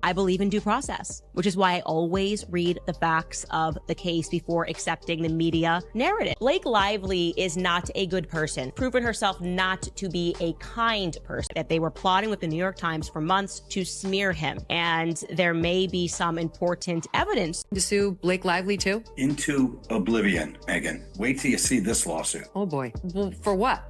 I believe in due process, which is why I always read the facts of the case before accepting the media narrative. Blake Lively is not a good person, proven herself not to be a kind person, that they were plotting with the New York Times for months to smear him. And there may be some important evidence. To sue Blake Lively too? Into oblivion, Megan. Wait till you see this lawsuit. Oh boy. Well, for what?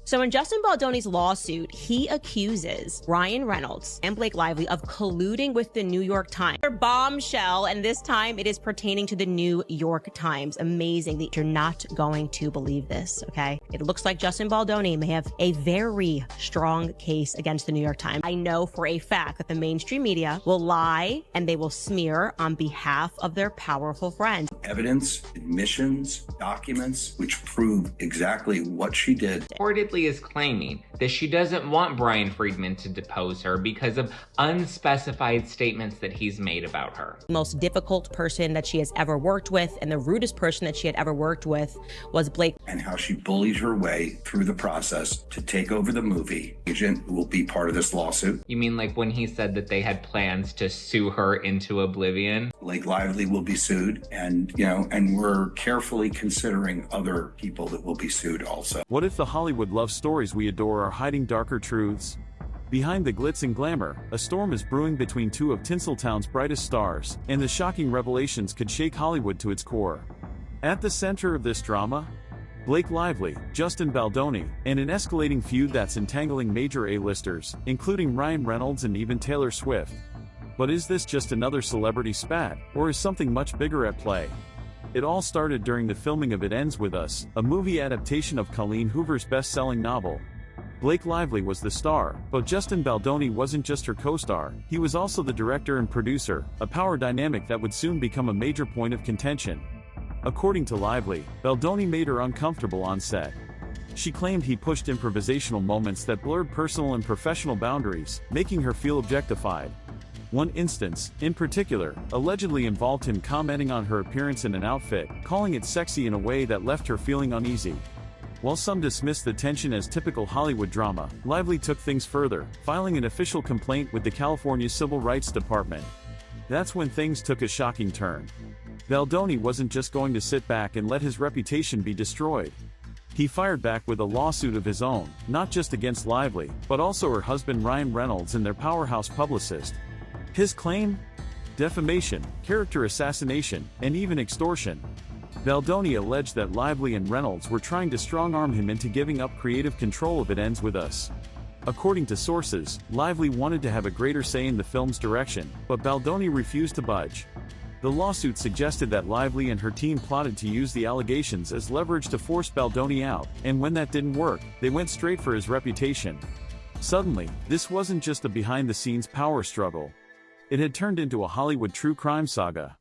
So in Justin Baldoni's lawsuit, he accuses Ryan Reynolds and Blake Lively of colluding with the New York Times. They're bombshell, and this time it is pertaining to the New York Times. Amazing that you're not going to believe this, okay? It looks like Justin Baldoni may have a very strong case against the New York Times. I know for a fact that the mainstream media will lie and they will smear on behalf of their powerful friends. Evidence, admissions, documents, which prove exactly what she did. Reportedly is claiming that she doesn't want Brian Friedman to depose her because of unspecified statements that he's made about her. The most difficult person that she has ever worked with and the rudest person that she had ever worked with was Blake. And how she bullied her way through the process to take over the movie. Agent who will be part of this lawsuit. You mean like when he said that they had plans to sue her into oblivion? Blake Lively will be sued, and we're carefully considering other people that will be sued also. What if the Hollywood love stories we adore are hiding darker truths? Behind the glitz and glamour, a storm is brewing between two of Tinseltown's brightest stars, and the shocking revelations could shake Hollywood to its core. At the center of this drama, Blake Lively, Justin Baldoni, and an escalating feud that's entangling major A-listers, including Ryan Reynolds and even Taylor Swift. But is this just another celebrity spat, or is something much bigger at play? It all started during the filming of It Ends With Us, a movie adaptation of Colleen Hoover's best-selling novel. Blake Lively was the star, but Justin Baldoni wasn't just her co-star, he was also the director and producer, a power dynamic that would soon become a major point of contention. According to Lively, Baldoni made her uncomfortable on set. She claimed he pushed improvisational moments that blurred personal and professional boundaries, making her feel objectified. One instance, in particular, allegedly involved him commenting on her appearance in an outfit, calling it sexy in a way that left her feeling uneasy. While some dismissed the tension as typical Hollywood drama, Lively took things further, filing an official complaint with the California Civil Rights Department. That's when things took a shocking turn. Baldoni wasn't just going to sit back and let his reputation be destroyed. He fired back with a lawsuit of his own, not just against Lively, but also her husband Ryan Reynolds and their powerhouse publicist. His claim? Defamation, character assassination, and even extortion. Baldoni alleged that Lively and Reynolds were trying to strong-arm him into giving up creative control of It Ends With Us. According to sources, Lively wanted to have a greater say in the film's direction, but Baldoni refused to budge. The lawsuit suggested that Lively and her team plotted to use the allegations as leverage to force Baldoni out, and when that didn't work, they went straight for his reputation. Suddenly, this wasn't just a behind-the-scenes power struggle. It had turned into a Hollywood true crime saga.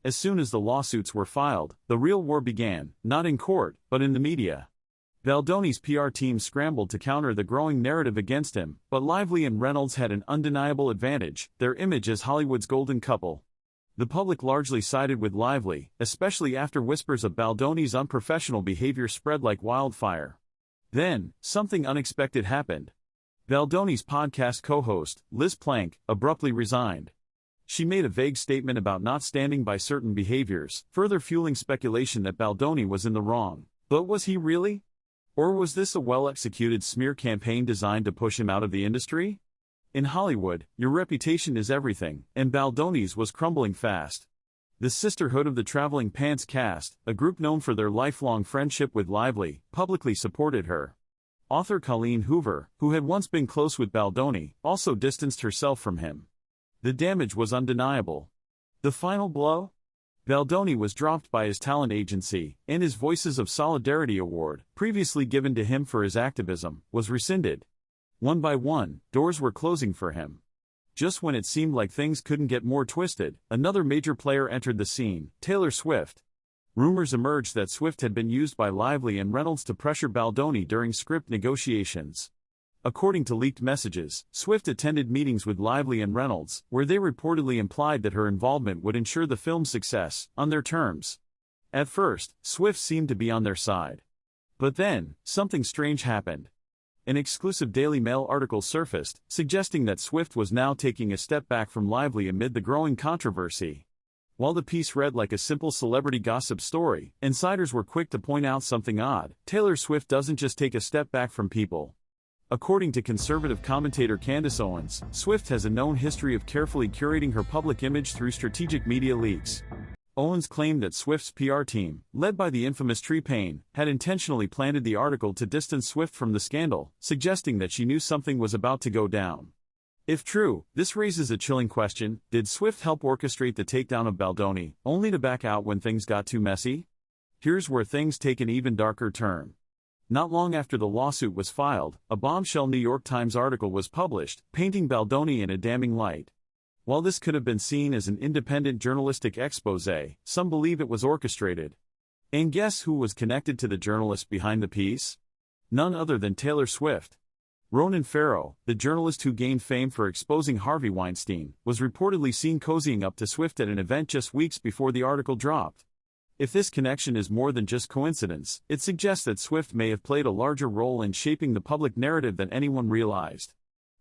As soon as the lawsuits were filed, the real war began, not in court, but in the media. Baldoni's PR team scrambled to counter the growing narrative against him, but Lively and Reynolds had an undeniable advantage, their image as Hollywood's golden couple. The public largely sided with Lively, especially after whispers of Baldoni's unprofessional behavior spread like wildfire. Then, something unexpected happened. Baldoni's podcast co-host, Liz Plank, abruptly resigned. She made a vague statement about not standing by certain behaviors, further fueling speculation that Baldoni was in the wrong. But was he really? Or was this a well-executed smear campaign designed to push him out of the industry? In Hollywood, your reputation is everything, and Baldoni's was crumbling fast. The Sisterhood of the Traveling Pants cast, a group known for their lifelong friendship with Lively, publicly supported her. Author Colleen Hoover, who had once been close with Baldoni, also distanced herself from him. The damage was undeniable. The final blow? Baldoni was dropped by his talent agency, and his Voices of Solidarity award, previously given to him for his activism, was rescinded. One by one, doors were closing for him. Just when it seemed like things couldn't get more twisted, another major player entered the scene, Taylor Swift. Rumors emerged that Swift had been used by Lively and Reynolds to pressure Baldoni during script negotiations. According to leaked messages, Swift attended meetings with Lively and Reynolds, where they reportedly implied that her involvement would ensure the film's success, on their terms. At first, Swift seemed to be on their side. But then, something strange happened. an exclusive Daily Mail article surfaced, suggesting that Swift was now taking a step back from Lively amid the growing controversy. While the piece read like a simple celebrity gossip story, insiders were quick to point out something odd. Taylor Swift doesn't just take a step back from people. According to conservative commentator Candace Owens, Swift has a known history of carefully curating her public image through strategic media leaks. Owens claimed that Swift's PR team, led by the infamous Tree Payne, had intentionally planted the article to distance Swift from the scandal, suggesting that she knew something was about to go down. If true, this raises a chilling question: did Swift help orchestrate the takedown of Baldoni, only to back out when things got too messy? Here's where things take an even darker turn. Not long after the lawsuit was filed, a bombshell New York Times article was published, painting Baldoni in a damning light. While this could have been seen as an independent journalistic exposé, some believe it was orchestrated. And guess who was connected to the journalist behind the piece? None other than Taylor Swift. Ronan Farrow, the journalist who gained fame for exposing Harvey Weinstein, was reportedly seen cozying up to Swift at an event just weeks before the article dropped. If this connection is more than just coincidence, it suggests that Swift may have played a larger role in shaping the public narrative than anyone realized.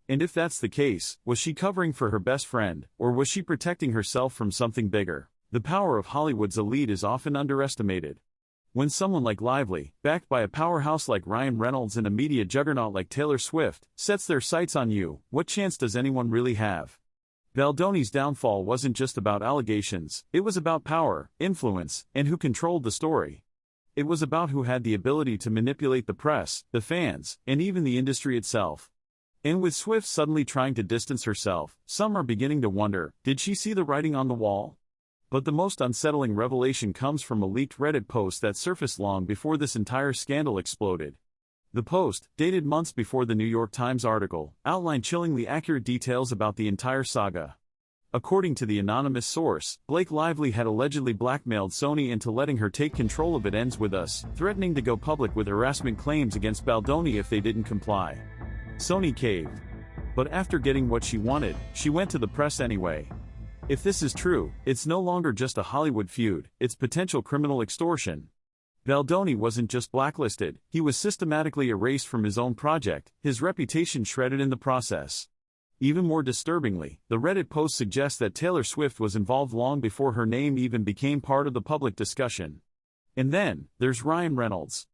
And if that's the case, was she covering for her best friend, or was she protecting herself from something bigger? The power of Hollywood's elite is often underestimated. When someone like Lively, backed by a powerhouse like Ryan Reynolds and a media juggernaut like Taylor Swift, sets their sights on you, what chance does anyone really have? Baldoni's downfall wasn't just about allegations, it was about power, influence, and who controlled the story. It was about who had the ability to manipulate the press, the fans, and even the industry itself. And with Swift suddenly trying to distance herself, some are beginning to wonder, did she see the writing on the wall? But the most unsettling revelation comes from a leaked Reddit post that surfaced long before this entire scandal exploded. The post, dated months before the New York Times article, outlined chillingly accurate details about the entire saga. According to the anonymous source, Blake Lively had allegedly blackmailed Sony into letting her take control of It Ends With Us, threatening to go public with harassment claims against Baldoni if they didn't comply. Sony caved. But after getting what she wanted, she went to the press anyway. If this is true, it's no longer just a Hollywood feud, it's potential criminal extortion. Baldoni wasn't just blacklisted, he was systematically erased from his own project, his reputation shredded in the process. Even more disturbingly, the Reddit post suggests that Taylor Swift was involved long before her name even became part of the public discussion. And then, there's Ryan Reynolds.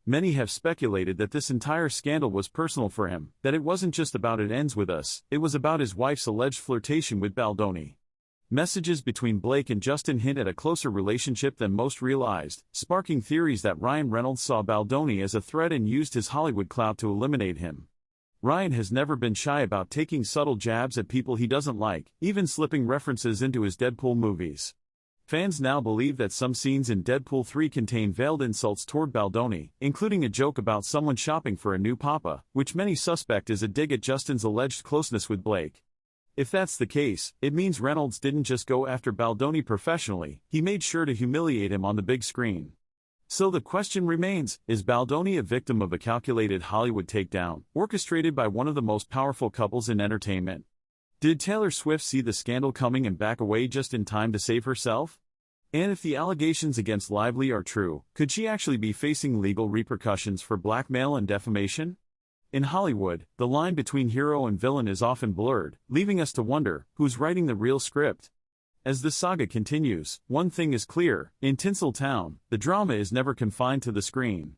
Many have speculated that this entire scandal was personal for him, that it wasn't just about It Ends With Us, it was about his wife's alleged flirtation with Baldoni. Messages between Blake and Justin hint at a closer relationship than most realized, sparking theories that Ryan Reynolds saw Baldoni as a threat and used his Hollywood clout to eliminate him. Ryan has never been shy about taking subtle jabs at people he doesn't like, even slipping references into his Deadpool movies. Fans now believe that some scenes in Deadpool 3 contain veiled insults toward Baldoni, including a joke about someone shopping for a new papa, which many suspect is a dig at Justin's alleged closeness with Blake. If that's the case, it means Reynolds didn't just go after Baldoni professionally, he made sure to humiliate him on the big screen. So the question remains, is Baldoni a victim of a calculated Hollywood takedown, orchestrated by one of the most powerful couples in entertainment? Did Taylor Swift see the scandal coming and back away just in time to save herself? And if the allegations against Lively are true, could she actually be facing legal repercussions for blackmail and defamation? In Hollywood, the line between hero and villain is often blurred, leaving us to wonder, who's writing the real script? As the saga continues, one thing is clear: in Tinseltown, the drama is never confined to the screen.